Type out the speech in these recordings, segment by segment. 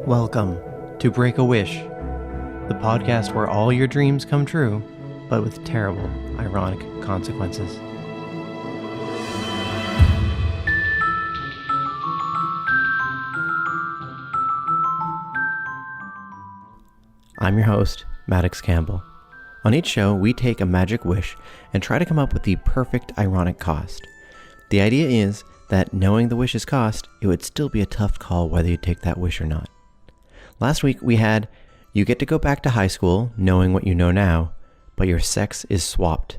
Welcome to Break a Wish, the podcast where all your dreams come true, but with terrible, ironic consequences. I'm your host, Maddox Campbell. On each show, we take a magic wish and try to come up with the perfect ironic cost. The idea is that knowing the wish's cost, it would still be a tough call whether you take that wish or not. Last week we had, you get to go back to high school knowing what you know now, but your sex is swapped,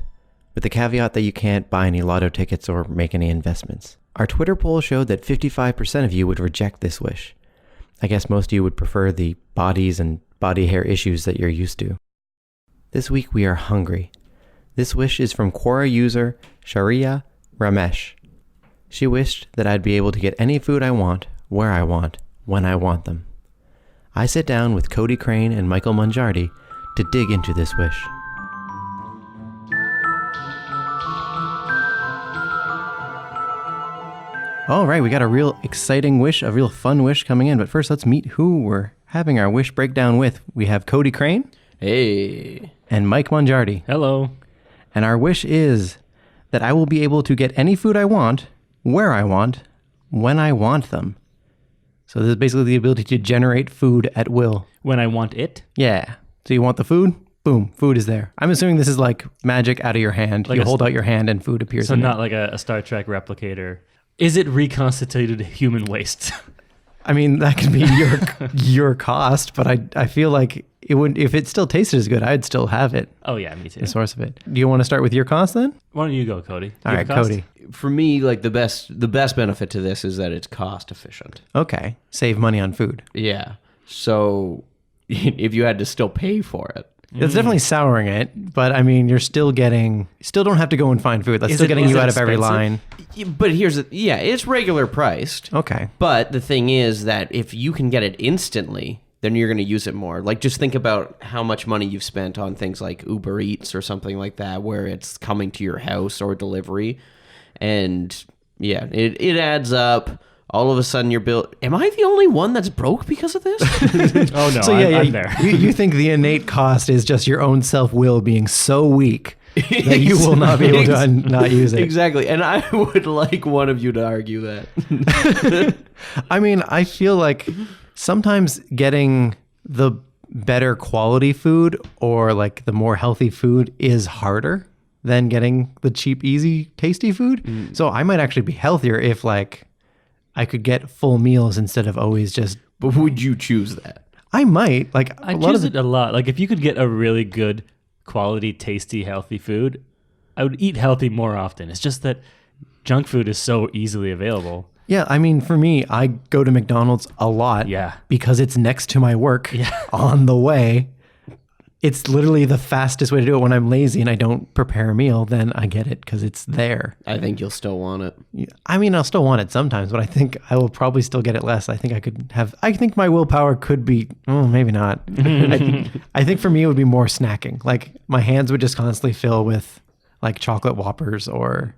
with the caveat that you can't buy any lotto tickets or make any investments. Our Twitter poll showed that 55% of you would reject this wish. I guess most of you would prefer the bodies and body hair issues that you're used to. This week we are hungry. This wish is from Quora user Sharia Ramesh. She wished that I'd be able to get any food I want, where I want, when I want them. I sit down with Cody, Crain, and Micheal Mongiardi to dig into this wish. All right, we got a real exciting wish, a real fun wish coming in. But first, let's meet who we're having our wish breakdown with. We have Cody Crain. Hey. And Mike Mongiardi. Hello. And our wish is that I will be able to get any food I want, where I want, when I want them. So this is basically the ability to generate food at will. When I want it? Yeah. So you want the food? Boom. Food is there. I'm assuming this is like magic out of your hand. Like you hold out your hand and food appears So in not it. like a Star Trek replicator. Is it reconstituted human waste? I mean, that could be your cost, but I feel like it would, if it still tasted as good, I'd still have it. Oh yeah, me too. The source of it. Do you want to start with your cost then? Why don't you go, Cody? All right, Cody. For me, like the best benefit to this is that it's cost efficient. Okay. Save money on food. Yeah. So if you had to still pay for it. It's definitely souring it, but I mean, you're still don't have to go and find food. That's still getting you out of every line. But it's regular priced. Okay. But the thing is that if you can get it instantly, then you're going to use it more. Like just think about how much money you've spent on things like Uber Eats or something like that, where it's coming to your house or delivery. And yeah, it adds up. All of a sudden you're built. Am I the only one that's broke because of this? Oh no, So I'm there. You think the innate cost is just your own self-will being so weak that you will not be able to not use it. Exactly. And I would like one of you to argue that. I mean, I feel like sometimes getting the better quality food or like the more healthy food is harder than getting the cheap, easy, tasty food. So I might actually be healthier if like I could get full meals instead of always just... But would you choose that? I might. Like I choose it a lot. Like if you could get a really good quality, tasty, healthy food, I would eat healthy more often. It's just that junk food is so easily available. Yeah, I mean, for me, I go to McDonald's a lot. Yeah. Because it's next to my work on the way. It's literally the fastest way to do it. When I'm lazy and I don't prepare a meal, then I get it because it's there. I think you'll still want it. I mean, I'll still want it sometimes, but I think I will probably still get it less. I think my willpower could be, maybe not. I think for me, it would be more snacking. Like my hands would just constantly fill with like chocolate Whoppers and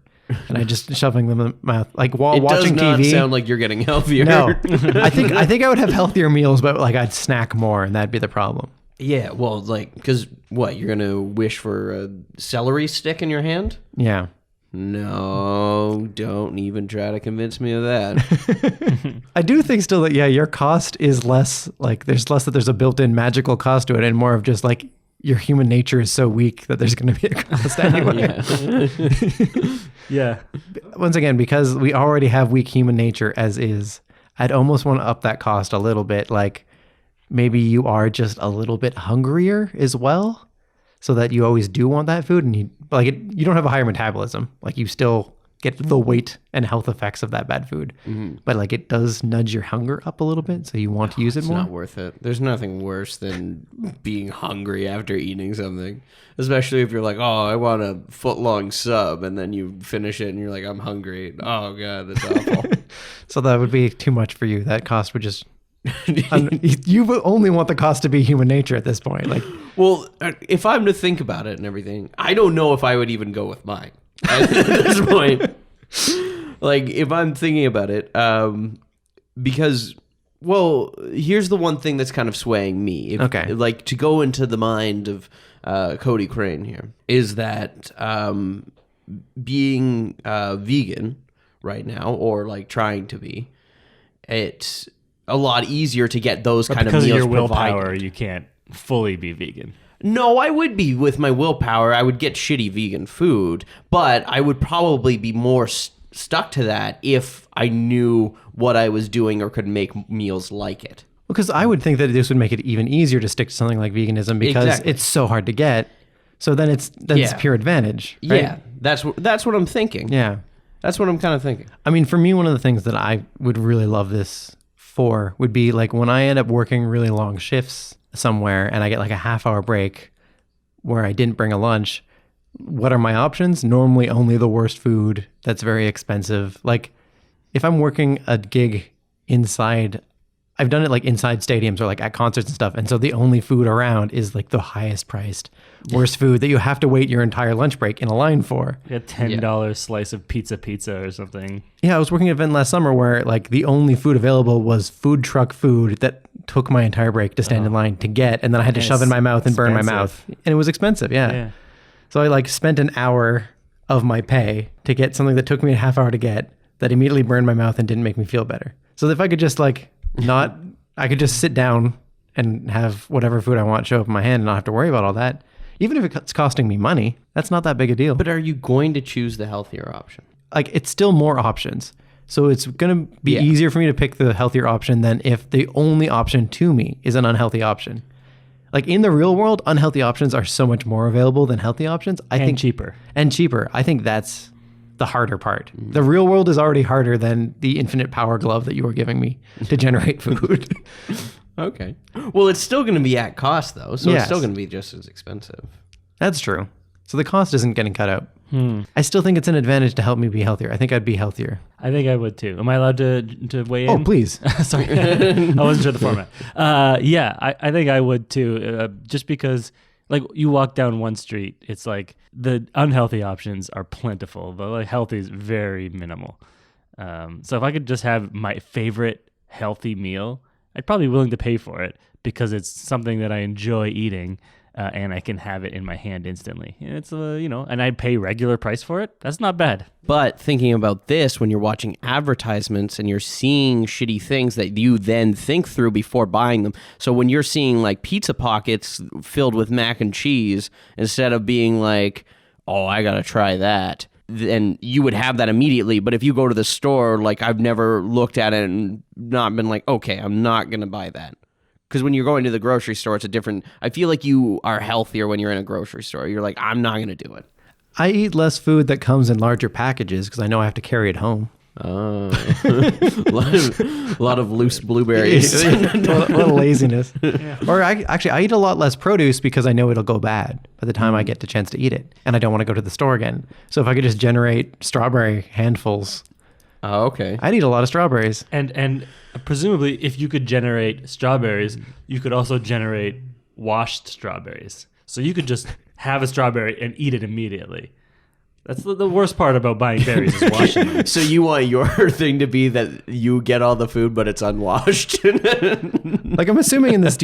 I just shoving them in my mouth. Like while watching TV. It does not sound like you're getting healthier. No, I think I would have healthier meals, but like I'd snack more and that'd be the problem. Yeah, well, like, because what, you're going to wish for a celery stick in your hand? Yeah. No, don't even try to convince me of that. I do think still that, your cost is less, like, there's less that there's a built-in magical cost to it and more of just, like, your human nature is so weak that there's going to be a cost anyway. Yeah. Once again, because we already have weak human nature as is, I'd almost want to up that cost a little bit, like, maybe you are just a little bit hungrier as well, so that you always do want that food, and you don't have a higher metabolism. Like you still get the weight and health effects of that bad food, but like it does nudge your hunger up a little bit, so you want to use it more. It's not worth it. There's nothing worse than being hungry after eating something, especially if you're like, oh, I want a foot-long sub, and then you finish it and you're like, I'm hungry. Oh god, that's awful. So that would be too much for you. That cost would just you only want the cost to be human nature at this point. Like, well, if I'm to think about it and everything, I don't know if I would even go with mine at this point. Like, if I'm thinking about it, because Well, here's the one thing that's kind of swaying me. Okay. Like, to go into the mind of Cody Crain here, is that being vegan right now, or like trying to be, it's a lot easier to get those kind of meals because of your willpower, provided. you can't fully be vegan. No, I would be with my willpower. I would get shitty vegan food, but I would probably be more stuck to that if I knew what I was doing or could make meals like it. Because I would think that this would make it even easier to stick to something like veganism because Exactly. it's so hard to get. So then it's pure advantage. Right? Yeah, that's what I'm thinking. Yeah. That's what I'm kind of thinking. I mean, for me, one of the things that I would really love this for would be like when I end up working really long shifts somewhere and I get like a half-hour break where I didn't bring a lunch. What are my options? Normally only the worst food that's very expensive. Like if I'm working a gig inside, I've done it like inside stadiums or like at concerts and stuff. And so the only food around is like the highest priced, worst food that you have to wait your entire lunch break in a line for. Like a $10 slice of pizza or something. Yeah, I was working at an event last summer where like the only food available was food truck food that took my entire break to stand in line to get. And then I had to shove in my mouth and burn my mouth. And it was expensive. Yeah. So I like spent an hour of my pay to get something that took me a half hour to get that immediately burned my mouth and didn't make me feel better. So if I could just like I could just sit down and have whatever food I want show up in my hand and not have to worry about all that. Even if it's costing me money, that's not that big a deal. But are you going to choose the healthier option? Like it's still more options. So it's going to be easier for me to pick the healthier option than if the only option to me is an unhealthy option. Like in the real world, unhealthy options are so much more available than healthy options. I think cheaper. And cheaper. I think that's the harder part. The real world is already harder than the infinite power glove that you are giving me to generate food. Okay. Well, it's still going to be at cost though, so it's still going to be just as expensive. That's true. So the cost isn't getting cut out. I still think it's an advantage to help me be healthier. I think I'd be healthier. I think I would too. Am I allowed to weigh in? Oh, please. Sorry. I wasn't sure the format. I think I would too. Just because like you walk down one street, it's like the unhealthy options are plentiful, but like healthy is very minimal. So if I could just have my favorite healthy meal, I'd probably be willing to pay for it because it's something that I enjoy eating. And I can have it in my hand instantly. And it's, and I'd pay regular price for it. That's not bad. But thinking about this, when you're watching advertisements and you're seeing shitty things that you then think through before buying them. So when you're seeing like pizza pockets filled with mac and cheese, instead of being like, oh, I got to try that, then you would have that immediately. But if you go to the store, like I've never looked at it and not been like, okay, I'm not going to buy that. Because when you're going to the grocery store, it's a different... I feel like you are healthier when you're in a grocery store. You're like, I'm not going to do it. I eat less food that comes in larger packages because I know I have to carry it home. Oh. a lot of loose blueberries. a little laziness. Yeah. Or I eat a lot less produce because I know it'll go bad by the time I get the chance to eat it. And I don't want to go to the store again. So if I could just generate strawberry handfuls... Oh, okay. I'd eat a lot of strawberries. And presumably, if you could generate strawberries, you could also generate washed strawberries. So you could just have a strawberry and eat it immediately. That's the worst part about buying berries is washing them. So you want your thing to be that you get all the food, but it's unwashed? Like I'm assuming in this,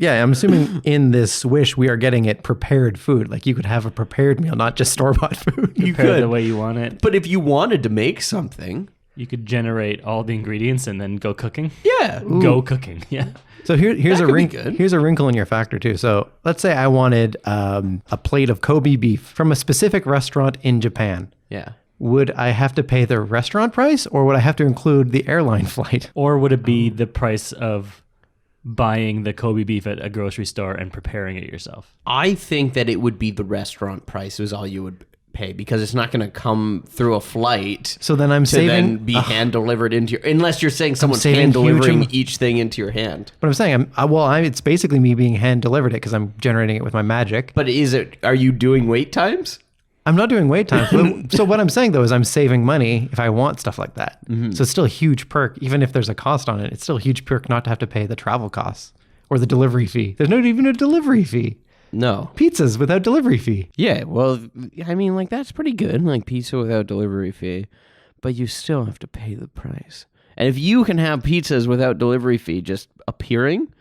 I'm assuming in this wish we are getting it prepared food. Like you could have a prepared meal, not just store-bought food. You Prepare could the way you want it. But if you wanted to make something... You could generate all the ingredients and then go cooking. Yeah. Go cooking. Yeah. So here's a wrinkle. Here's a wrinkle in your factor too. So let's say I wanted a plate of Kobe beef from a specific restaurant in Japan. Yeah. Would I have to pay the restaurant price, or would I have to include the airline flight? Or would it be the price of buying the Kobe beef at a grocery store and preparing it yourself? I think that it would be the restaurant price is all you would pay, because it's not going to come through a flight. So then I'm saving, then be hand delivered into your, unless you're saying someone's hand delivering each thing into your hand. But I'm saying it's basically me being hand delivered it because I'm generating it with my magic. But are you doing wait times? I'm not doing wait times. So what I'm saying though is I'm saving money if I want stuff like that. Mm-hmm. So it's still a huge perk, even if there's a cost on it. It's still a huge perk not to have to pay the travel costs or the delivery fee. There's not even a delivery fee. No. Pizzas without delivery fee. Yeah, well, I mean, like, that's pretty good, like pizza without delivery fee, but you still have to pay the price. And if you can have pizzas without delivery fee just appearing,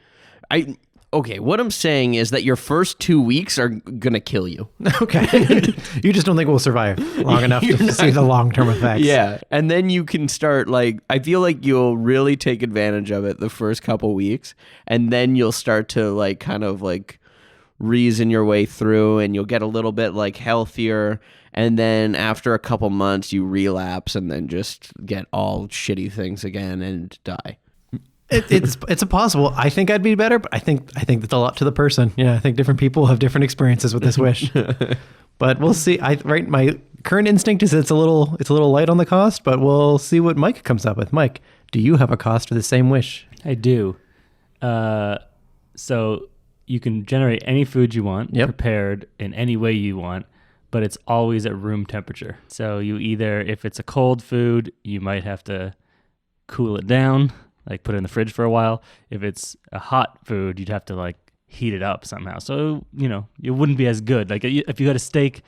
okay, what I'm saying is that your first 2 weeks are going to kill you. Okay. You just don't think we'll survive long enough to see the long-term effects. Yeah. And then you can start like, I feel like you'll really take advantage of it the first couple weeks. And then you'll start to like kind of like reason your way through and you'll get a little bit like healthier. And then after a couple months, you relapse and then just get all shitty things again and die. It's a possible. I think I'd be better, but I think that's a lot to the person. Yeah, I think different people have different experiences with this wish. But we'll see. My current instinct is it's a little light on the cost, but we'll see what Mike comes up with. Mike, do you have a cost for the same wish? I do. So you can generate any food you want, prepared in any way you want, but it's always at room temperature. So you either, if it's a cold food, you might have to cool it down, like put it in the fridge for a while. If it's a hot food, you'd have to like heat it up somehow. So, it wouldn't be as good. Like if you had a steak,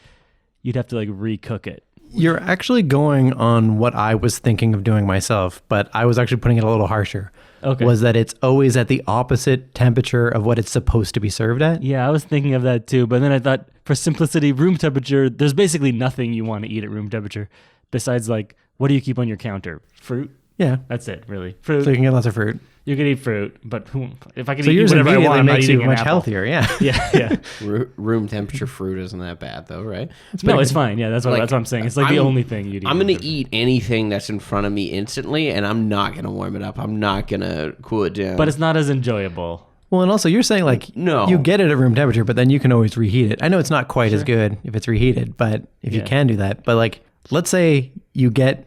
you'd have to like recook it. You're actually going on what I was thinking of doing myself, but I was actually putting it a little harsher. Okay. Was that it's always at the opposite temperature of what it's supposed to be served at. Yeah, I was thinking of that too. But then I thought for simplicity, room temperature, there's basically nothing you want to eat at room temperature besides like, what do you keep on your counter? Fruit? Yeah. That's it, really. Fruit. So you can get lots of fruit. You can eat fruit, but if I can so eat yours whatever I want, I'm not makes eating you an much apple. healthier, yeah. Yeah. Room temperature fruit isn't that bad though, right? It's fine. Yeah, that's what I'm saying. It's like the only thing you'd eat. I'm going to eat anything that's in front of me instantly, and I'm not going to warm it up. I'm not going to cool it down. But it's not as enjoyable. Well, and also you're saying like, no, you get it at room temperature, but then you can always reheat it. I know it's not quite as good if it's reheated, but if you can do that. But like, let's say you get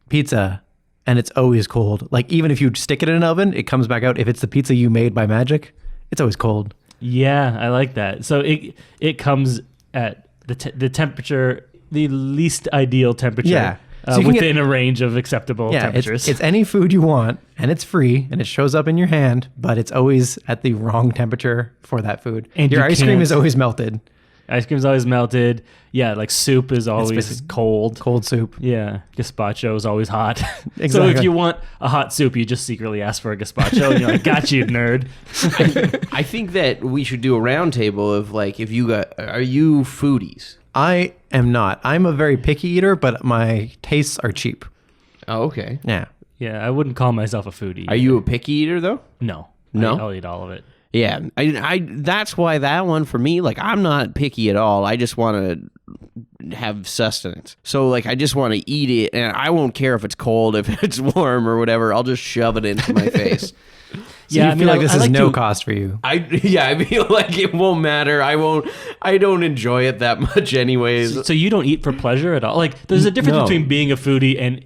pizza and it's always cold. Like even if you stick it in an oven, it comes back out. If it's the pizza you made by magic, it's always cold. Yeah, I like that. So it comes at the temperature, the least ideal temperature. Yeah. So within a range of acceptable temperatures. It's any food you want, and it's free, and it shows up in your hand, but it's always at the wrong temperature for that food. And your ice cream is always melted. Ice cream's always melted. Yeah, like soup is always cold. Cold soup. Yeah, gazpacho is always hot. Exactly. So if you want a hot soup, you just secretly ask for a gazpacho, and you're like, "Got you, nerd." I think that we should do a round table of like, are you foodies? I am not. I'm a very picky eater, but my tastes are cheap. Oh, okay. Yeah. Yeah, I wouldn't call myself a foodie. Are you a picky eater though? No. I'll eat all of it. Yeah, I that's why that one for me, like I'm not picky at all. I just want to have sustenance. So like I just want to eat it, and I won't care if it's cold, if it's warm or whatever. I'll just shove it into my face. So you feel like this is no cost for you. I feel like it won't matter. I don't enjoy it that much anyways. So you don't eat for pleasure at all? Like there's a difference between being a foodie and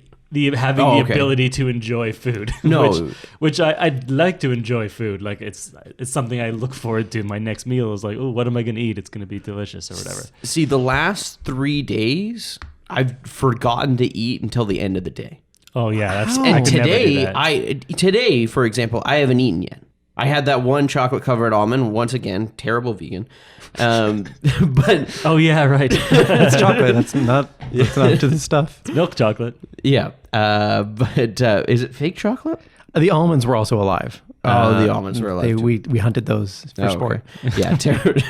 having the ability to enjoy food. No. which I'd like to enjoy food. Like it's something I look forward to. My next meal is like, oh, what am I going to eat? It's going to be delicious or whatever. See, the last 3 days, I've forgotten to eat until the end of the day. Oh yeah, that's and today, for example, I haven't eaten yet. I had that one chocolate covered almond. Once again, terrible vegan. But oh yeah, right. It's chocolate. That's not to the stuff. It's milk chocolate. Yeah, but is it fake chocolate? The almonds were also alive. The almonds were alive. We hunted those for sport. Okay. Yeah,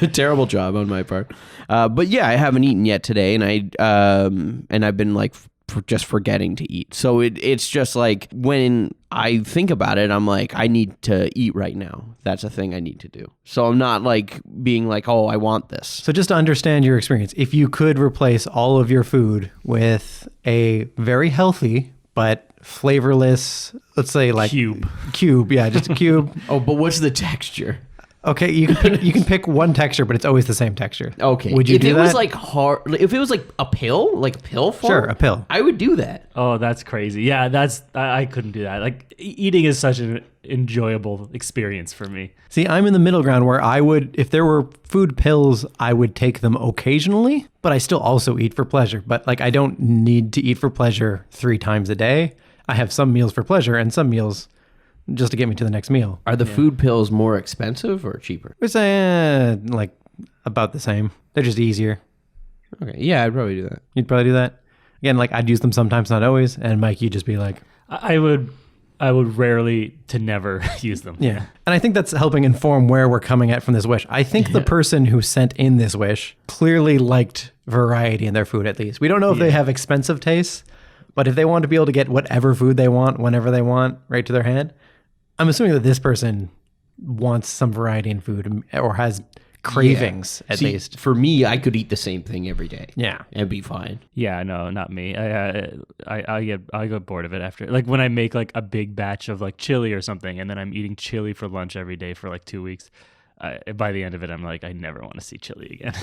terrible job on my part. But yeah, I haven't eaten yet today, and I've been like just forgetting to eat. So it's just like when I think about it, I'm like, I need to eat right now. That's a thing I need to do. So I'm not like being like, oh, I want this. So just to understand your experience, if you could replace all of your food with a very healthy but flavorless, let's say like cube, yeah, just a cube. Oh, but what's the texture? Okay, you can pick one texture, but it's always the same texture. Okay, would you do that? If it was like hard, if it was like a pill form, sure, a pill. I would do that. Oh, that's crazy. Yeah, I couldn't do that. Like eating is such an enjoyable experience for me. See, I'm in the middle ground where I would, if there were food pills, I would take them occasionally, but I still also eat for pleasure. But like, I don't need to eat for pleasure 3 times a day. I have some meals for pleasure and some meals just to get me to the next meal. Are the food pills more expensive or cheaper? We're saying like about the same. They're just easier. Okay, yeah, I'd probably do that. You'd probably do that? Again, like I'd use them sometimes, not always. And Mike, you'd just be like... I would I would rarely to never use them. Yeah. And I think that's helping inform where we're coming at from this wish. I think the person who sent in this wish clearly liked variety in their food, at least. We don't know if they have expensive tastes, but if they want to be able to get whatever food they want, whenever they want, right to their hand, I'm assuming that this person wants some variety in food or has cravings at least. For me, I could eat the same thing every day. Yeah. It'd be fine. Yeah, no, not me. I get bored of it after. Like when I make like a big batch of like chili or something, and then I'm eating chili for lunch every day for like 2 weeks. By the end of it, I'm like, I never want to see chili again.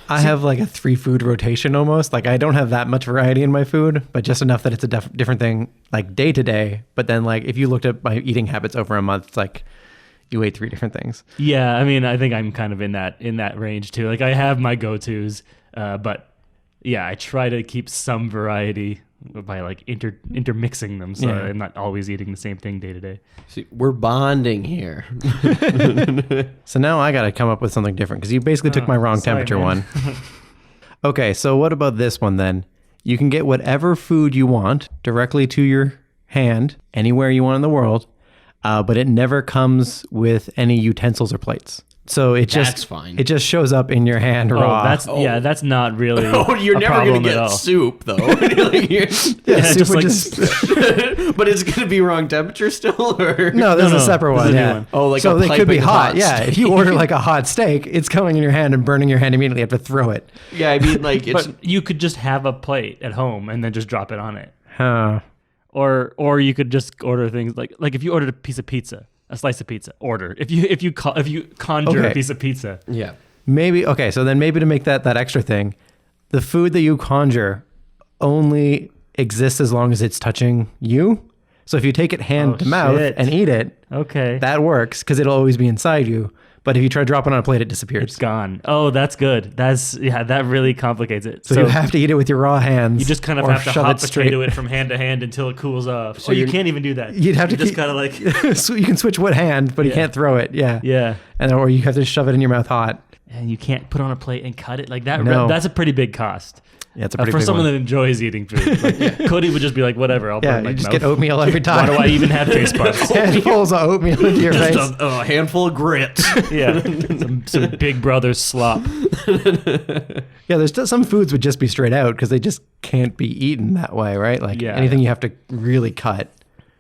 I have like a 3 food rotation almost. Like I don't have that much variety in my food, but just enough that it's a different thing like day to day. But then like if you looked at my eating habits over a month, it's like you ate 3 different things. Yeah, I mean, I think I'm kind of in that range too. Like I have my go-tos, but yeah, I try to keep some variety by like intermixing them, so I'm not always eating the same thing day to day. See, we're bonding here. So now I got to come up with something different because you basically took my wrong temperature one. Okay, so what about this one then? You can get whatever food you want directly to your hand anywhere you want in the world, but it never comes with any utensils or plates. So That's fine. It just shows up in your hand raw. That's not really. Oh, you're never going to get soup though. Soup would just but it's going to be wrong temperature still, or no, this is a separate one. Yeah. One. Oh, like so a it could be piping hot. hot Yeah, if you order like a hot steak, it's coming in your hand and burning your hand immediately. You have to throw it. Yeah, I mean, like it's. But you could just have a plate at home and then just drop it on it. Huh. Or you could just order things like if you ordered a piece of pizza. A slice of pizza. Order if you conjure a piece of pizza. Yeah. Maybe okay. So then maybe to make that extra thing, the food that you conjure only exists as long as it's touching you. So if you take it hand to mouth and eat it, okay, that works because it'll always be inside you. But if you try to drop it on a plate, it disappears. It's gone. Oh, that's good. That really complicates it. So you have to eat it with your raw hands. You just kind of have to hot potato it from hand to hand until it cools off. So you can't even do that. You'd have to just kind of like. So you can switch what hand, but you can't throw it. Yeah. Yeah. And or you have to shove it in your mouth hot. And you can't put on a plate and cut it like that. No. That's a pretty big cost. Yeah, it's a pretty for big someone one. that enjoys eating food. Like, Cody would just be like, whatever, I'll burn my you just mouth. get oatmeal every time. Why do I even have taste buds? Handfuls of oatmeal into your face. Just a handful of grits. Yeah, some Big Brother slop. Yeah, there's some foods would just be straight out because they just can't be eaten that way, right? Like anything you have to really cut,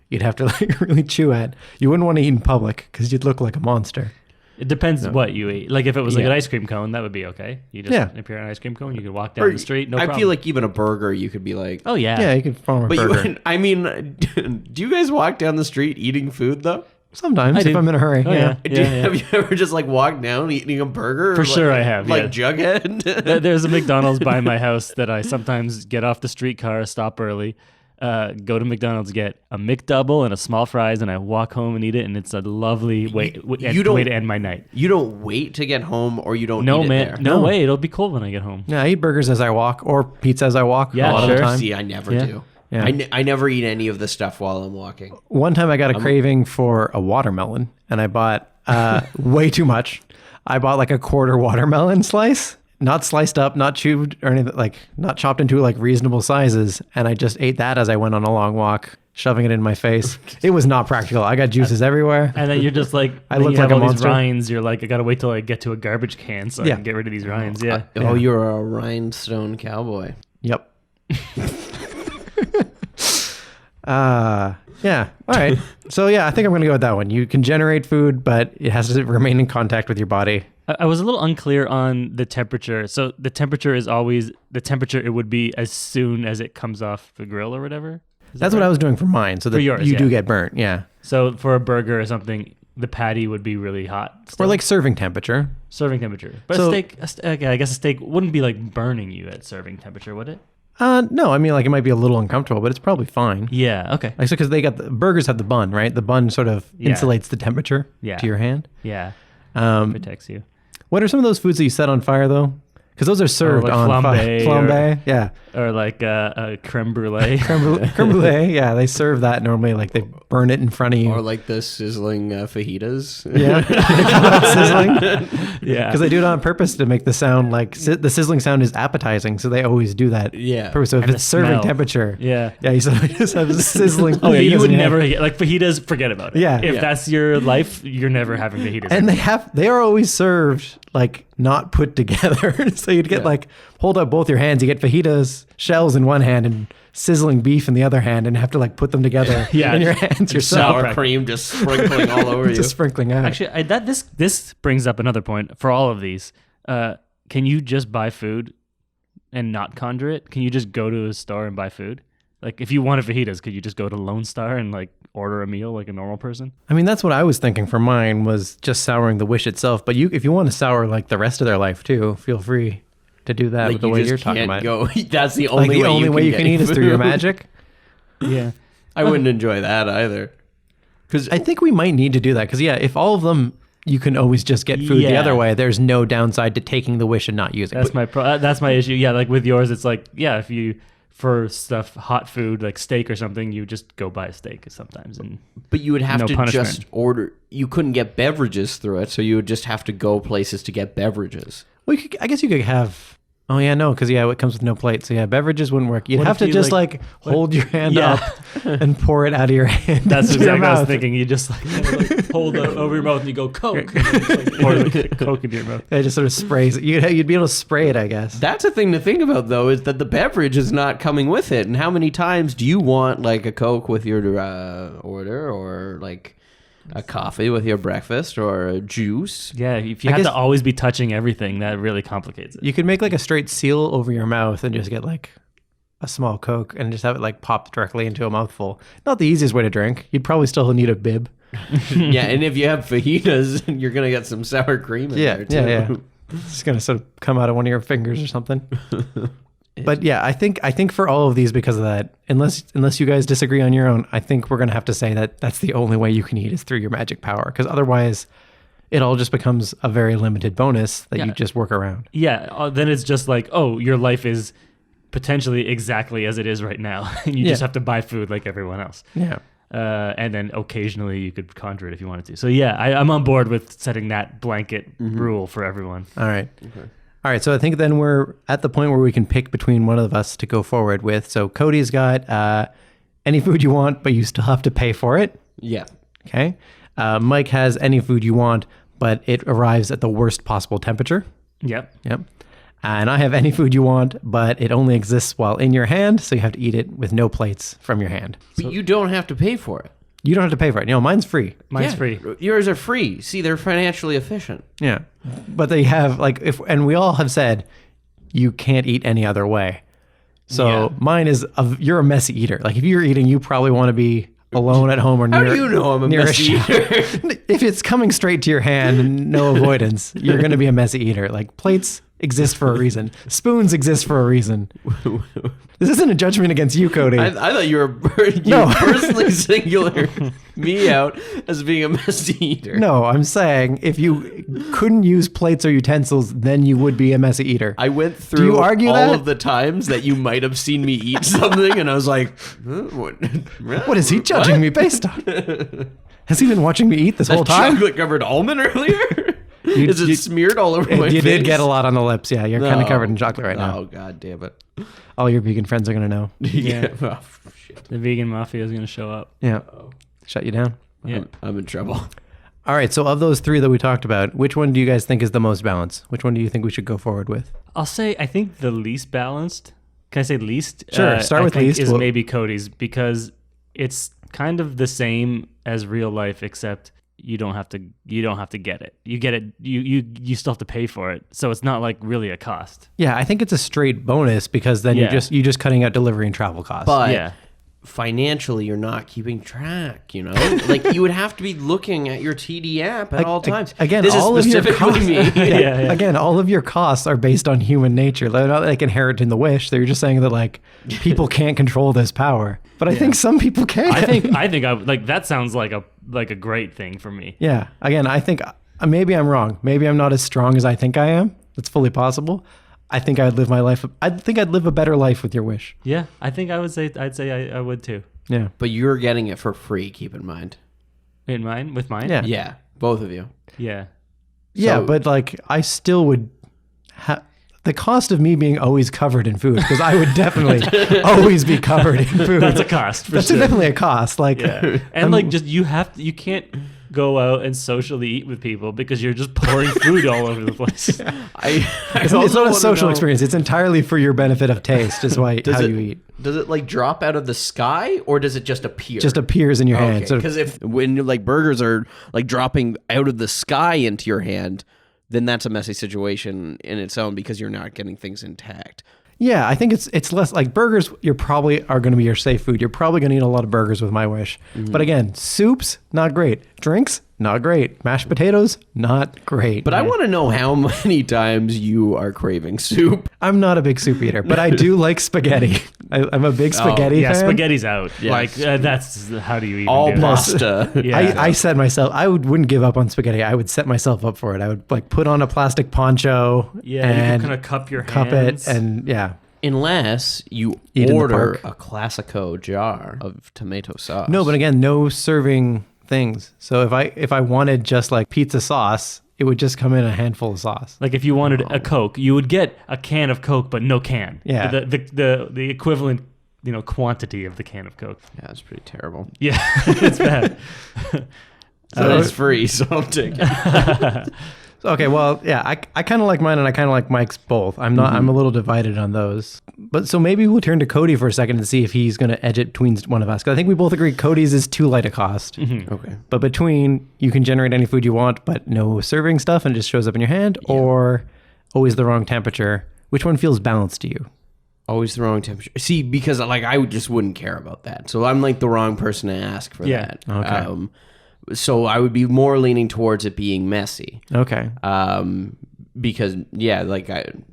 you'd have to like really chew at. You wouldn't want to eat in public because you'd look like a monster. It depends what you eat. Like if it was like an ice cream cone, that would be okay. You just if you're an ice cream cone, you could walk down the street, no problem. I feel like even a burger, you could be like, oh yeah, yeah, you could farm a burger. I mean, do you guys walk down the street eating food though? Sometimes if I'm in a hurry. Oh, yeah. Have you ever just like walked down eating a burger? For sure I have. Like Jughead. There's a McDonald's by my house that I sometimes get off the streetcar, stop early, go to McDonald's, get a McDouble and a small fries, and I walk home and eat it, and it's a lovely way to end my night. You don't wait to get home, or you don't eat it there? No way. It'll be cold when I get home. Yeah, I eat burgers as I walk or pizza as I walk a lot of the time. See, I never do. Yeah. I never eat any of the stuff while I'm walking. One time I got a craving for a watermelon, and I bought way too much. I bought like a quarter watermelon slice, not sliced up, not chewed or anything, like not chopped into like reasonable sizes. And I just ate that as I went on a long walk, shoving it in my face. It was not practical. I got juices everywhere. And then you're just like, I look you like have a all these monster. rinds. You're like, I gotta wait till I get to a garbage can so I can get rid of these rinds. Yeah. Oh, you're a rhinestone cowboy. Yep. Yeah. All right. So yeah, I think I'm going to go with that one. You can generate food, but it has to remain in contact with your body. I was a little unclear on the temperature. So the temperature is always the temperature it would be as soon as it comes off the grill or whatever. That's what I was doing for mine. So that yours, you do get burnt. Yeah. So for a burger or something, the patty would be really hot. Still. Or like serving temperature. Serving temperature. But So- a steak, okay, I guess a steak wouldn't be like burning you at serving temperature, would it? No, I mean like it might be a little uncomfortable, but it's probably fine. Yeah, okay. Like so, because they got the burgers have the bun, right? The bun sort of insulates the temperature to your hand. Yeah, Um, protects you. what are some of those foods that you set on fire though? because those are served like on flambe flambe. Yeah. Or like a creme brulee. Creme brulee. Yeah, they serve that normally. Like they burn it in front of you. Or like the sizzling fajitas. Yeah. Sizzling. Yeah. Because they do it on purpose to make the sound like the sizzling sound is appetizing. So they always do that. Yeah. So if And it's the serving smell. temperature. Yeah. Yeah, you just have sizzling. Oh yeah, you fajitas would in your never hand. get like fajitas. Forget about it. Yeah. If Yeah. that's your life, you're never having fajitas. And they are always served like not put together. So you'd get like hold up both your hands. You get fajitas shells in one hand and sizzling beef in the other hand, and have to like put them together Yeah. in your hands yourself. Sour cream just sprinkling all over you. Just sprinkling out. Actually, this brings up another point for all of these. Can you just buy food and not conjure it? Can you just go to a store and buy food? Like if you wanted fajitas, could you just go to Lone Star and like order a meal like a normal person? I mean, that's what I was thinking for mine was just souring the wish itself. But if you want to sour like the rest of their life too, feel free to do that Like with the you way just you're talking can't about. go. That's the Like only the only way you can eat is through your food. magic. Yeah. I wouldn't enjoy that either. Because I think we might need to do that because if all of them you can always just get food the Yeah. other way. There's no downside to taking the wish and not using it. That's my issue. Yeah, like with yours, it's like if you for stuff hot food like steak or something, you just go buy a steak sometimes. And but you would have no to punishment. just order. You couldn't get beverages through it, so you would just have to go places to get beverages. Well, I guess you could have. Oh yeah, no, because it comes with no plate. So beverages wouldn't work. You'd What have if to you, just like- hold your hand Yeah. up and pour it out of your hand. that's into your exactly what I was mouth. thinking. You just like hold it over your mouth and you go Coke. And you just, like, pour the Coke into your mouth. It just sort of sprays it. You'd be able to spray it, I guess. That's a thing to think about, though, is that the beverage is not coming with it. And how many times do you want like a Coke with your order, or like a coffee with your breakfast, or a juice? Yeah, if you I have guess- to always be touching everything, that really complicates it. You could make like a straight seal over your mouth and just get like a small Coke and just have it like popped directly into a mouthful. Not the easiest way to drink. You'd probably still need a bib. Yeah, and if you have fajitas, you're gonna get some sour cream in there too. Yeah. It's just gonna sort of come out of one of your fingers or something. But yeah, I think for all of these, because of that, unless you guys disagree on your own, I think we're gonna have to say that that's the only way you can eat is through your magic power, because otherwise, it all just becomes a very limited bonus that you just work around. Yeah, then it's just like, oh, your life is potentially exactly as it is right now, and you just have to buy food like everyone else. Yeah. And then occasionally you could conjure it if you wanted to. So yeah, I'm on board with setting that blanket rule for everyone. All right. Okay. All right. So I think then we're at the point where we can pick between one of us to go forward with. So Cody's got any food you want, but you still have to pay for it. Yeah. Okay. Mike has any food you want, but it arrives at the worst possible temperature. Yep. Yep. And I have any food you want, but it only exists while in your hand, so you have to eat it with no plates from your hand. But you don't have to pay for it. You don't have to pay for it. Mine's free. Mine's Yeah, free. Yours are free. See, they're financially efficient. Yeah. But they have and we all have said you can't eat any other way. So Yeah. mine is you're a messy eater. Like if you're eating, you probably want to be alone at home or near. How do you know I'm a near messy sh- eater? If it's coming straight to your hand and no avoidance, you're going to be a messy eater. Like plates exist for a reason. Spoons exist for a reason. This isn't a judgment against you, Cody. I thought you were No. personally singular me out as being a messy eater. No, I'm saying if you couldn't use plates or utensils, then you would be a messy eater. I went through you argue all that? of the times that you might have seen me eat something, and I was like, What is he judging me based on? Has he been watching me eat this whole time? Chocolate-covered almond earlier? Is it smeared all over my face? You did get a lot on the lips. Yeah, you're kind of covered in chocolate right now. Oh, God damn it. All your vegan friends are going to know. Yeah. Oh, shit. The vegan mafia is going to show up. Yeah. Shut you down. Yeah. I'm in trouble. All right. So of those three that we talked about, which one do you guys think is the most balanced? Which one do you think we should go forward with? I'll say I think the least balanced. Can I say least? Sure, start I with think least. Is Well- maybe Cody's, because it's kind of the same as real life, except you don't have to get it. You get it. You still have to pay for it. So it's not like really a cost. Yeah, I think it's a straight bonus because then Yeah. you're just cutting out delivery and travel costs. But Yeah. financially, you're not keeping track, Like, you would have to be looking at your TD app at all times. Again, this all is of your specifically costs, me. Yeah. Again, all of your costs are based on human nature. They're not like inherent in the wish. They're just saying that like people can't control this power. But I think some people can. I think I like that sounds like a great thing for me. Yeah. Again, I think maybe I'm wrong. Maybe I'm not as strong as I think I am. It's fully possible. I think I'd live my life. I think I'd live a better life with your wish. Yeah, I think I'd say I would too. Yeah. But you're getting it for free, keep in mind. With mine? Yeah. Yeah, both of you. Yeah. Yeah, So- but like I still would have the cost of me being always covered in food, because I would definitely always be covered in food. That's a cost for That's sure. definitely a cost. Like, Yeah. And like just you can't go out and socially eat with people because you're just pouring food all over the place. it's not a social experience. It's entirely for your benefit of taste, is why how you eat. Does it like drop out of the sky, or does it just appear? Just appears in your hand. So Because if when like burgers are like dropping out of the sky into your hand, then that's a messy situation in its own because you're not getting things intact. yeah, I think it's less like burgers. You're probably are going to be your safe food. You're probably going to eat a lot of burgers with my wish. But again, soups not great. Drinks not great. Mashed potatoes not great. But I want to know how many times you are craving soup. I'm not a big soup eater, but I do like spaghetti. I'm a big spaghetti Yeah, fan. spaghetti's out. Yes. Like that's how do you even All do that? pasta. Yeah. I set myself. Wouldn't give up on spaghetti. I would set myself up for it. I would like put on a plastic poncho. Yeah, and you kind of cup your cup hands. it, and yeah. Unless you Eat in the order park. a Classico jar of tomato sauce. No, but again, no serving things. So if I wanted just like pizza sauce, it would just come in a handful of sauce. Like if you wanted a Coke, you would get a can of Coke, but no can. Yeah. The equivalent, quantity of the can of Coke. Yeah, that's pretty terrible. Yeah, it's bad. So that's free, so I'll take it. Okay, well, yeah, I kind of like mine and I kind of like Mike's both. I'm not. I'm a little divided on those. But so maybe we'll turn to Cody for a second and see if he's going to edge it between one of us. Because I think we both agree Cody's is too light a cost. Okay. But between you can generate any food you want, but no serving stuff and it just shows up in your hand, or always the wrong temperature. Which one feels balanced to you? Always the wrong temperature. See, because like I just wouldn't care about that. So I'm like the wrong person to ask for Yeah. that. Okay. So I would be more leaning towards it being messy. Okay. Because like I'm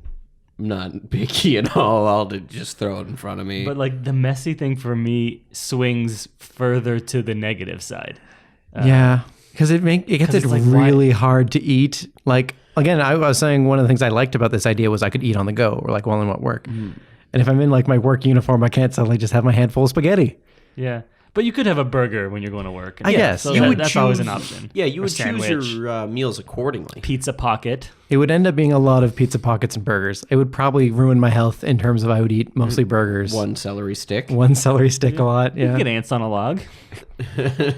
not picky at all. I'll just throw it in front of me. But like the messy thing for me swings further to the negative side. Yeah, because it gets 'cause it it's like, really hard to eat. Like again, I was saying one of the things I liked about this idea was I could eat on the go or like while I'm at work. And if I'm in like my work uniform, I can't suddenly just have my hand full of spaghetti. Yeah. But you could have a burger when you're going to work. I guess. So You that- would that's always an option. Yeah, you Or would choose sandwich, your meals accordingly. pizza pocket. It would end up being a lot of pizza pockets and burgers. It would probably ruin my health in terms of I would eat mostly burgers. One celery stick. One celery stick a lot. You Yeah. can get ants on a log.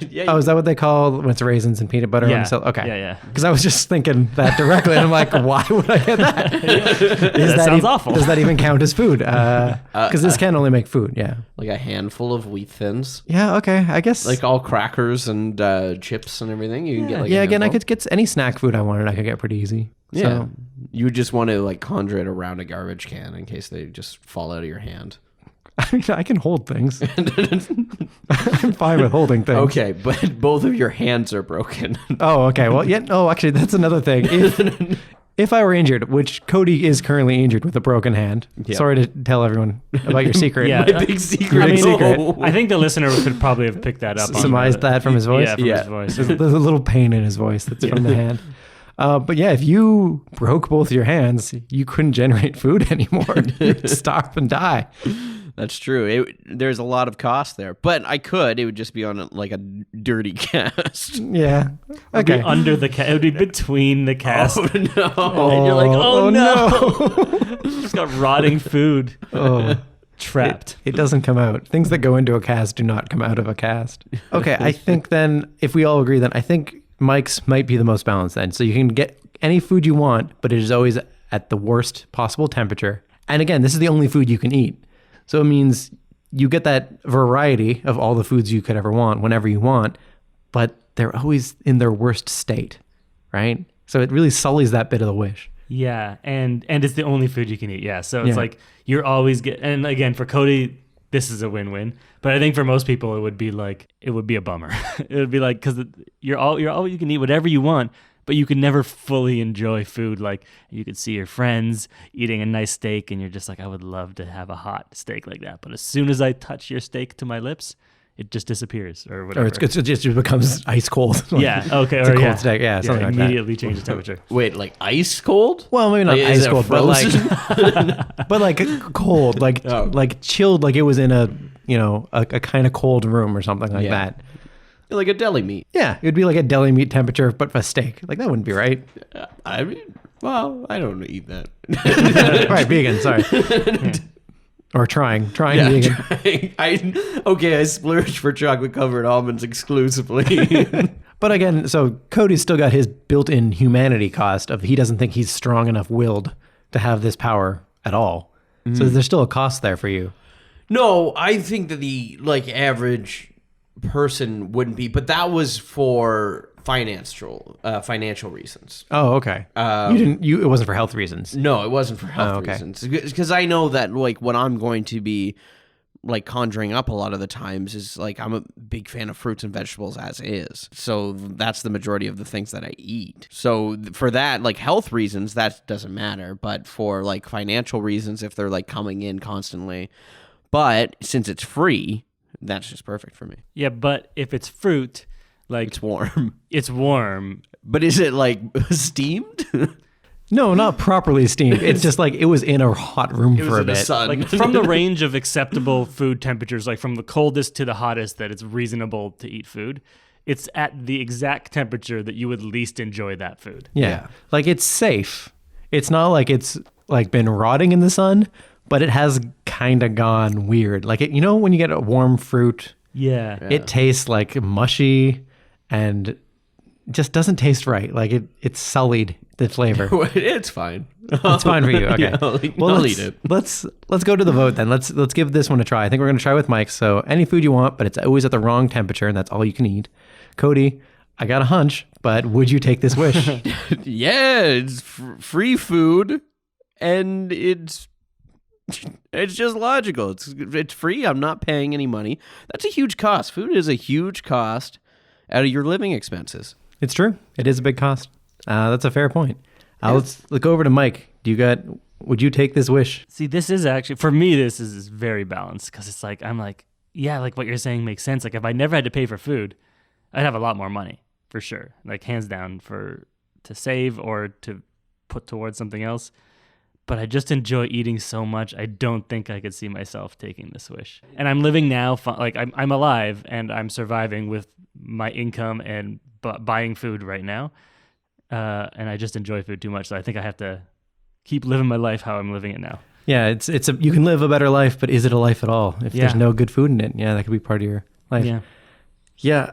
Yeah. Oh, is that what they call when it's raisins and peanut butter on Yeah. the celery? Okay. Yeah. Because I was just thinking that directly, and I'm like, why would I get that? That sounds awful. Does that even count as food? Because this can only make food. Yeah. Like a handful of wheat thins. Yeah. Okay. I guess. Like all crackers and chips and everything. You can get like yeah. a Again, I handful. could get any snack food I wanted. I could get pretty easy. Yeah. So, You would just want to like conjure it around a garbage can in case they just fall out of your hand. I mean, I can hold things. I'm fine with holding things. Okay, but both of your hands are broken. Oh, okay. Well, yeah. Oh, actually, that's another thing. If I were injured, which Cody is currently injured with a broken hand. Yeah. Sorry to tell everyone about your secret. Yeah. My big secret. I mean, No. I think the listener could probably have picked that up. Surmised that from his voice? Yeah, from Yeah. his voice. There's a little pain in his voice that's from the hand. But yeah, if you broke both your hands, you couldn't generate food anymore. You'd starve and die. That's true. There's a lot of cost there, but I could. It would just be on like a dirty cast. Yeah. It'd be Okay. under the cast. It would be between the cast. Oh no! And you're like, oh no. Just got rotting food. Oh. Trapped. It doesn't come out. Things that go into a cast do not come out of a cast. Okay, I think then, if we all agree, then I think Mike's might be the most balanced then. So you can get any food you want, but it is always at the worst possible temperature. And again, this is the only food you can eat. So it means you get that variety of all the foods you could ever want whenever you want, but they're always in their worst state, right? So it really sullies that bit of the wish. Yeah, and it's the only food you can eat. Yeah, so it's Yeah. like you're always and again for Cody, this is a win-win. But I think for most people, it would be a bummer. It would be like because you're all you can eat whatever you want, but you can never fully enjoy food. Like you could see your friends eating a nice steak, and you're just like, I would love to have a hot steak like that. But as soon as I touch your steak to my lips, it just disappears or Or whatever. it just becomes ice cold. Yeah. Okay. It's a Or cold snack. Yeah, something like that. immediately changes temperature. Wait, like ice cold? Well, maybe not Like, is ice it cold, but frozen? like cold, like Oh. like chilled, like it was in a a kind of cold room or something like Yeah. that. Like a deli meat. Yeah, it'd be like a deli meat temperature, but for steak. Like that wouldn't be right. I mean, well, I don't eat that. Right, vegan. Sorry. Or trying vegan. I splurged for chocolate covered almonds exclusively. But again, so Cody's still got his built-in humanity cost of he doesn't think he's strong enough willed to have this power at all. So there's still a cost there for you. No, I think that the average person wouldn't be, but that was for financial reasons. Oh, okay. It wasn't for health reasons. No, it wasn't for health okay. reasons. Because I know that like what I'm going to be like conjuring up a lot of the times is like I'm a big fan of fruits and vegetables as is. So that's the majority of the things that I eat. So for that, like health reasons, that doesn't matter. But for like financial reasons, if they're like coming in constantly, but since it's free, that's just perfect for me. Yeah, but if it's fruit, like It's warm. it's warm. But is it like steamed? No, not properly steamed. It's just like it was in a hot room for a in the bit. sun. Like from the range of acceptable food temperatures, like from the coldest to the hottest that it's reasonable to eat food, it's at the exact temperature that you would least enjoy that food. Yeah. Like it's safe. It's not like it's like been rotting in the sun, but it has kind of gone weird. Like when you get a warm fruit, Yeah. it tastes like mushy and just doesn't taste right. Like it's sullied the flavor. It's fine. It's fine for you. Okay. Yeah, I'll eat it. Let's go to the vote then. Let's give this one a try. I think we're going to try with Mike. So any food you want, but it's always at the wrong temperature and that's all you can eat. Cody, I got a hunch, but would you take this wish? Yeah, it's free food, and it's just logical. It's free. I'm not paying any money. That's a huge cost. Food is a huge cost out of your living expenses. It's true. It is a big cost. That's a fair point. Let's look over to Mike. Would you take this wish? See, this is actually, for me, this is very balanced because it's like, I'm like, yeah, like what you're saying makes sense. Like if I never had to pay for food, I'd have a lot more money for sure. Like hands down to save or to put towards something else. But I just enjoy eating so much. I don't think I could see myself taking this wish. And I'm living now, like I'm alive and I'm surviving with my income and buying food right now. And I just enjoy food too much. So I think I have to keep living my life how I'm living it now. Yeah, you can live a better life, but is it a life at all? If there's no good food in it, yeah, that could be part of your life. Yeah.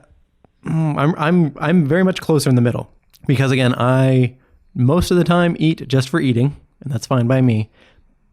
I'm very much closer in the middle because again, I most of the time eat just for eating, and that's fine by me.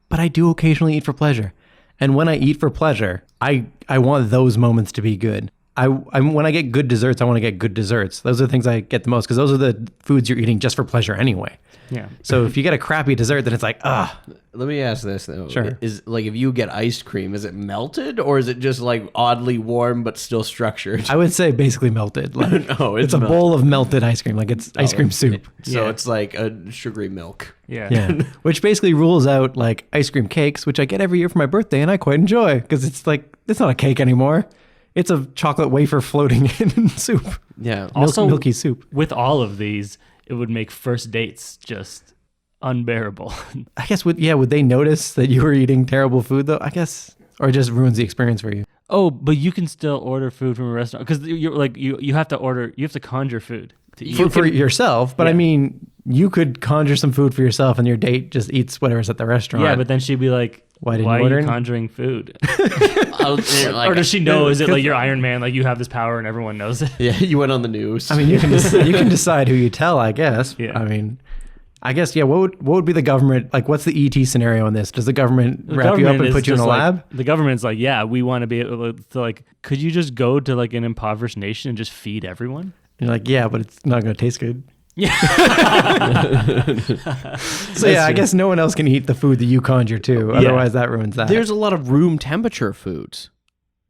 But I do occasionally eat for pleasure, and when I eat for pleasure, I want those moments to be good. When I get good desserts, I want to get good desserts. Those are the things I get the most because those are the foods you're eating just for pleasure anyway. Yeah. So if you get a crappy dessert, then it's like, Let me ask this though. Sure. Is like if you get ice cream, is it melted or is it just like oddly warm but still structured? I would say basically melted. Like, No, it's a bowl of melted ice cream. Like it's ice cream soup. So it's like a sugary milk. Yeah. Yeah. Which basically rules out like ice cream cakes, which I get every year for my birthday and I quite enjoy because it's like, it's not a cake anymore. It's a chocolate wafer floating in soup. Yeah. Also, milky soup. With all of these, it would make first dates just unbearable. I guess would they notice that you were eating terrible food though? I guess, or it just ruins the experience for you. Oh, but you can still order food from a restaurant because you're like you have to conjure food to eat. For yourself, but I mean, you could conjure some food for yourself and your date just eats whatever's at the restaurant. Yeah, but then she'd be like, Why didn't why you are order you it?" conjuring food? Like, Or does she know? Is it like you're Iron Man? Like you have this power and everyone knows it? yeah, you went on the news. I mean, you can you can decide who you tell, I guess. Yeah. I mean, I guess, yeah, what would be the government, like what's the ET scenario in this? Does the government wrap you up and is put you in a just lab? Like, the government's like, yeah, we want to be able to like, could you just go to like an impoverished nation and just feed everyone? And you're like, yeah, but it's not going to taste good. Yeah. So yeah, I guess no one else can eat the food that you conjure too. Otherwise that ruins that. There's a lot of room temperature foods.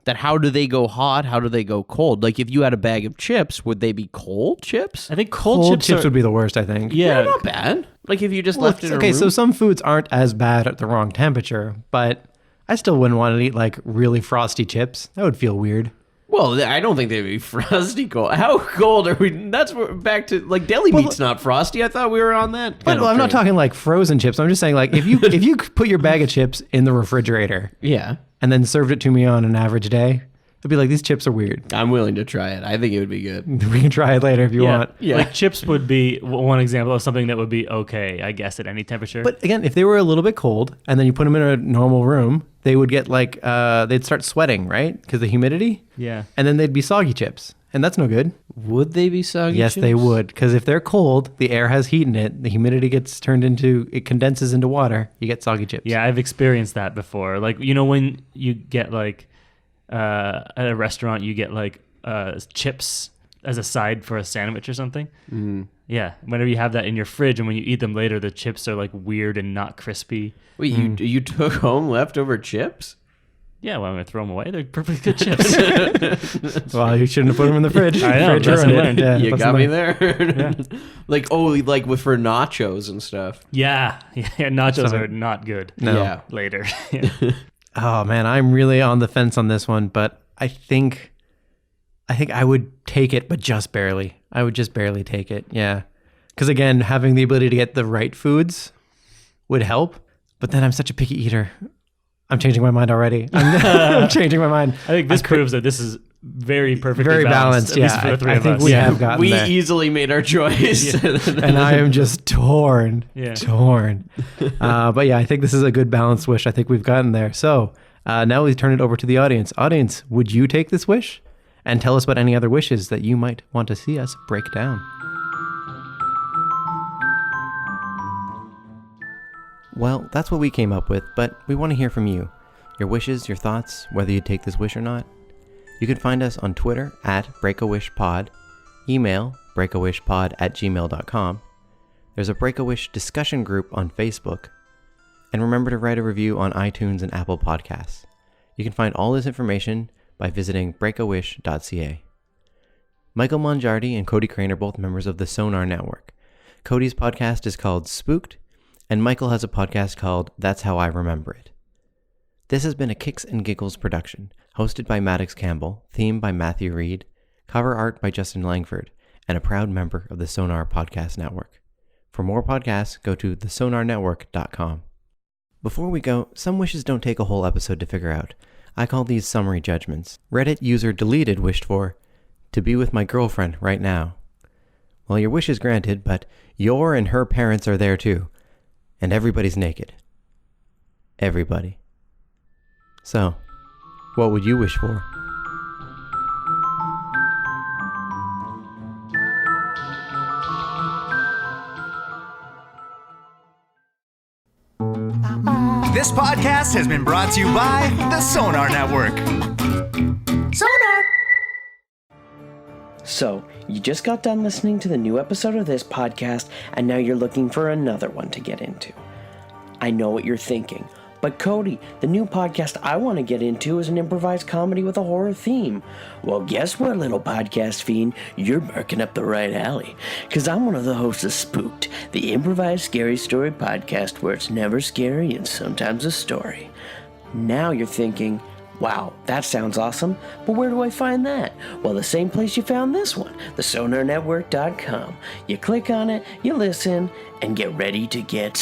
That how do they go hot? How do they go cold? Like if you had a bag of chips, would they be cold chips? I think cold chips are, would be the worst, I think. yeah. They're not bad. Like if you just left it in a Okay, room. so some foods aren't as bad at the wrong temperature, but I still wouldn't want to eat like really frosty chips. That would feel weird. Well, I don't think they'd be frosty cold. How cold are we? That's back to like deli meat's not frosty. I thought we were on that. But I'm not talking like frozen chips. I'm just saying like if you put your bag of chips in the refrigerator, Yeah, and then served it to me on an average day, I'd be like, these chips are weird. I'm willing to try it. I think it would be good. We can try it later if you want. Yeah. Like chips would be one example of something that would be okay, I guess, at any temperature. But again, if they were a little bit cold and then you put them in a normal room, they would get like, they'd start sweating, right? Because the humidity. yeah. And then they'd be soggy chips. And that's no good. Would they be soggy? Yes, chips? they would. Because if they're cold, the air has heat in it. The humidity gets it condenses into water. You get soggy chips. Yeah, I've experienced that before. Like, you know, when you get like, at a restaurant, you get like chips as a side for a sandwich or something. Mm. Yeah, whenever you have that in your fridge and when you eat them later, the chips are like weird and not crispy. Wait, you took home leftover chips? Yeah, well, I'm going to throw them away. They're perfectly good chips. Well, you shouldn't have put them in the fridge. I know, Fridge lesson ruined it. learned. Yeah, You lesson got me learned. there. Like for nachos and stuff. Yeah, nachos are not good. No. Yeah. Later. Yeah. Oh man, I'm really on the fence on this one, but I think I would take it, but just barely. I would just barely take it. Yeah. Because again, having the ability to get the right foods would help, but then I'm such a picky eater. I'm changing my mind already. I'm changing my mind. I think this proves that this is very perfectly Very balanced. at least Yeah, for the three I of think us. we Yeah. have gotten We there. easily made our choice. And I am just torn. Yeah. Torn. But yeah, I think this is a good balanced wish. I think we've gotten there. So now we turn it over to the audience. Audience, would you take this wish? And tell us about any other wishes that you might want to see us break down. Well, that's what we came up with, but we want to hear from you. Your wishes, your thoughts, whether you'd take this wish or not. You can find us on Twitter at breakawishpod, email breakawishpod@gmail.com. There's a Break-A-Wish discussion group on Facebook. And remember to write a review on iTunes and Apple Podcasts. You can find all this information by visiting breakawish.ca. Micheal Mongiardi and Cody Crain are both members of the Sonar Network. Cody's podcast is called Spooked, and Micheal has a podcast called That's How I Remember It. This has been a Kicks and Giggles production, hosted by Maddox Campbell, theme by Matthew Reed, cover art by Justin Langford, and a proud member of the Sonar Podcast Network. For more podcasts, go to thesonarnetwork.com. Before we go, some wishes don't take a whole episode to figure out. I call these summary judgments. Reddit user Deleted wished for, to be with my girlfriend right now. Well, your wish is granted, but your and her parents are there too. And everybody's naked. Everybody. So, what would you wish for? This podcast has been brought to you by the Sonar Network. Sonar! So, you just got done listening to the new episode of this podcast, and now you're looking for another one to get into. I know what you're thinking, but Cody, the new podcast I want to get into is an improvised comedy with a horror theme. Well, guess what, little podcast fiend? You're barking up the right alley, because I'm one of the hosts of Spooked, the improvised scary story podcast where it's never scary and sometimes a story. Now you're thinking, wow, that sounds awesome, but where do I find that? Well, the same place you found this one, thesonarnetwork.com. You click on it, you listen, and get ready to get